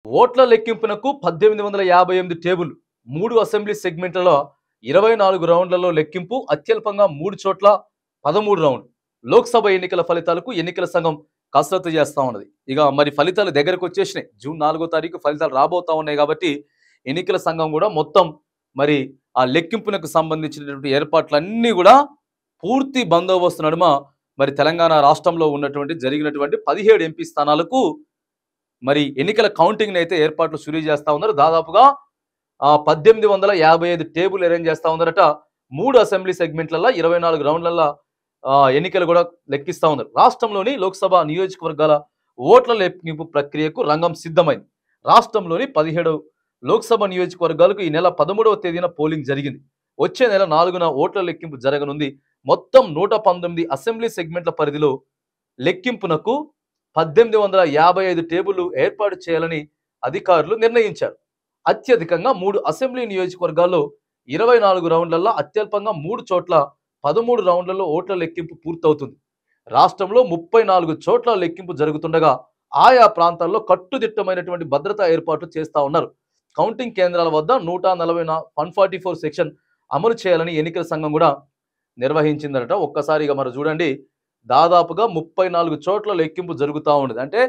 ఓట్ల లెక్కింపునకు 1858 table 3 assembly సెగ్మెంట్లలో 24 రౌండ్లలో లెక్కింపు అత్యల్పంగా 3 చోట్ల 13 రౌండ్ లోక్సభ ఎన్నికల ఫలితాలకు ఎన్నికల సంఘం కసరత్తు చేస్తా ఉన్నది. ఇక మరి ఫలితాలు దగ్గరకు వచ్చేసినాయి. జూన్ 4వ తారీఖు ఫలితాలు రాబోతా ఉన్నాయి కాబట్టి ఎన్నికల సంఘం కూడా మొత్తం మరి ఆ లెక్కింపునకు సంబంధించినటువంటి ఏర్పాట్లన్నీ కూడా పూర్తి బందోబస్తు నడుమ మరి తెలంగాణ రాష్ట్రంలో ఉన్నటువంటి జరిగినటువంటి 17 ఎంపీ స్థానాలకు మరి ఎన్నికల కౌంటింగ్ అయితే ఏర్పాట్లు షురూ చేస్తా ఉన్నారు. దాదాపుగా 1855 టేబుల్ అరేంజ్ చేస్తా ఉన్నారట. 3 అసెంబ్లీ సెగ్మెంట్లలో 24 రౌండ్లలో ఎన్నికలు కూడా లెక్కిస్తా ఉన్నారు. రాష్ట్రంలోని లోక్సభ నియోజకవర్గాల ఓట్ల లెక్కింపు ప్రక్రియకు రంగం సిద్ధమైంది. రాష్ట్రంలోని 17 లోక్సభ నియోజకవర్గాలకు ఈ నెల 13వ తేదీన పోలింగ్ జరిగింది. వచ్చే నెల 4న ఓట్ల లెక్కింపు జరగనుంది. మొత్తం 119 అసెంబ్లీ సెగ్మెంట్ల పరిధిలో లెక్కింపునకు 1855 టేబుళ్లు ఏర్పాటు చేయాలని అధికారులు నిర్ణయించారు. అత్యధికంగా 3 అసెంబ్లీ నియోజకవర్గాల్లో 24 రౌండ్లలో అత్యల్పంగా 3 చోట్ల 13 రౌండ్లలో ఓట్ల లెక్కింపు పూర్తవుతుంది. రాష్ట్రంలో 34 చోట్ల లెక్కింపు జరుగుతుండగా ఆయా ప్రాంతాల్లో కట్టుదిట్టమైనటువంటి భద్రతా ఏర్పాట్లు చేస్తా ఉన్నారు. కౌంటింగ్ కేంద్రాల వద్ద 144 సెక్షన్ అమలు చేయాలని ఎన్నికల సంఘం కూడా నిర్వహించిందట. ఒక్కసారిగా మరి చూడండి, దాదాపుగా 34 చోట్ల లెక్కింపు జరుగుతూ ఉండదు. అంటే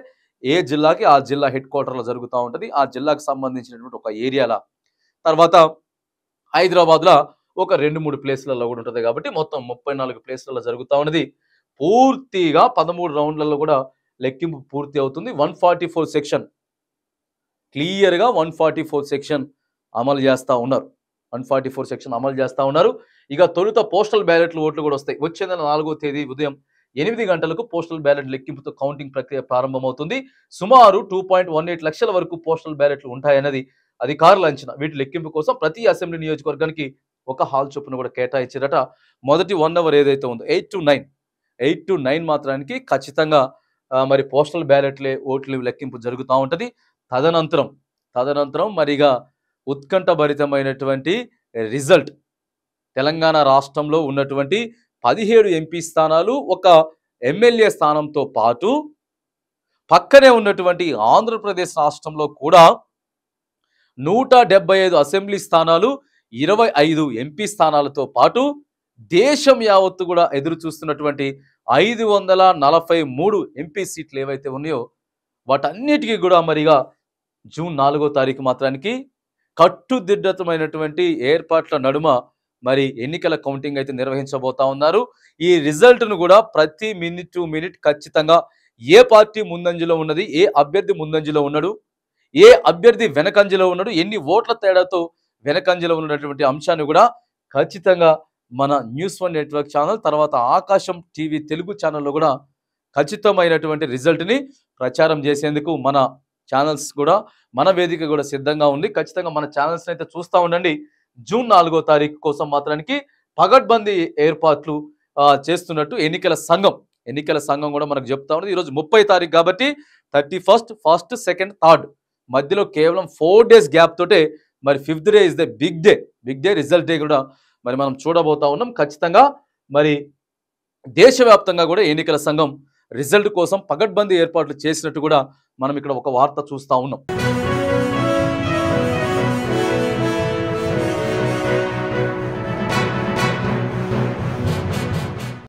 ఏ జిల్లాకి ఆ జిల్లా హెడ్ క్వార్టర్లో జరుగుతూ ఉంటుంది. ఆ జిల్లాకు సంబంధించినటువంటి ఒక ఏరియాల తర్వాత హైదరాబాద్లో ఒక 2-3 ప్లేస్లలో కూడా ఉంటుంది. కాబట్టి మొత్తం 34 ప్లేస్లలో జరుగుతూ ఉన్నది. పూర్తిగా 13 రౌండ్లలో కూడా లెక్కింపు పూర్తి అవుతుంది. 144 సెక్షన్ క్లియర్గా 144 సెక్షన్ అమలు చేస్తూ ఉన్నారు. 144 సెక్షన్ అమలు చేస్తూ ఉన్నారు. ఇక తొలుత పోస్టల్ బ్యాలెట్లు ఓట్లు కూడా వస్తాయి. వచ్చే నెల 4వ తేదీ ఉదయం 8 గంటలకు పోస్టల్ బ్యాలెట్ లెక్కింపుతో కౌంటింగ్ ప్రక్రియ ప్రారంభమవుతుంది. సుమారు 2.18 లక్షల వరకు పోస్టల్ బ్యాలెట్లు ఉంటాయన్నది అధికారుల అంచనా. వీటి లెక్కింపు కోసం ప్రతి అసెంబ్లీ నియోజకవర్గానికి ఒక హాల్ చొప్పున కూడా కేటాయించారట. మొదటి 1 అవర్ ఏదైతే ఉందో 8 to 9 మాత్రానికి ఖచ్చితంగా మరి పోస్టల్ బ్యాలెట్లే ఓట్లు లెక్కింపు జరుగుతూ ఉంటుంది. తదనంతరం మరిగా ఉత్కంఠభరితమైనటువంటి రిజల్ట్ తెలంగాణ రాష్ట్రంలో ఉన్నటువంటి 17 ఎంపీ స్థానాలు, ఒక ఎమ్మెల్యే స్థానంతో పాటు పక్కనే ఉన్నటువంటి ఆంధ్రప్రదేశ్ రాష్ట్రంలో కూడా 175 అసెంబ్లీ స్థానాలు, 25 ఎంపీ స్థానాలతో పాటు దేశం యావత్తు కూడా ఎదురు చూస్తున్నటువంటి 543 ఎంపీ సీట్లు ఏవైతే ఉన్నాయో వాటన్నిటికీ కూడా మరిగా జూన్ 4వ తారీఖు మాత్రానికి కట్టుదిట్టమైనటువంటి ఏర్పాట్ల నడుమ మరి ఎన్నికల కౌంటింగ్ అయితే నిర్వహించబోతా ఉన్నారు. ఈ రిజల్ట్ను కూడా ప్రతి మినిట్ టు మినిట్ ఖచ్చితంగా ఏ పార్టీ ముందంజలో ఉన్నది, ఏ అభ్యర్థి ముందంజలో ఉన్నాడు, ఏ అభ్యర్థి వెనకంజలో ఉన్నాడు, ఎన్ని ఓట్ల తేడాతో వెనకంజలో ఉన్నటువంటి అంశాన్ని కూడా ఖచ్చితంగా మన న్యూస్1 నెట్వర్క్ ఛానల్ తర్వాత ఆకాశం టీవీ తెలుగు ఛానల్లో కూడా ఖచ్చితమైనటువంటి రిజల్ట్ని ప్రచారం చేసేందుకు మన ఛానల్స్ కూడా మన వేదిక కూడా సిద్ధంగా ఉంది. ఖచ్చితంగా మన ఛానల్స్ అయితే చూస్తూ ఉండండి. జూన్ 4వ తారీఖు కోసం మాత్రానికి పగడ్బందీ ఏర్పాట్లు చేస్తున్నట్టు ఎన్నికల సంఘం కూడా మనకు చెప్తా ఉంది. ఈరోజు 30 తారీఖు కాబట్టి 31st, 1st, 2nd, 3rd మధ్యలో కేవలం 4 days గ్యాప్ తోటే మరి 5th day is the big day result day కూడా మరి మనం చూడబోతా ఉన్నాం. ఖచ్చితంగా మరి దేశవ్యాప్తంగా కూడా ఎన్నికల సంఘం రిజల్ట్ కోసం పగడ్బందీ ఏర్పాట్లు చేసినట్టు కూడా మనం ఇక్కడ ఒక వార్త చూస్తా ఉన్నాం.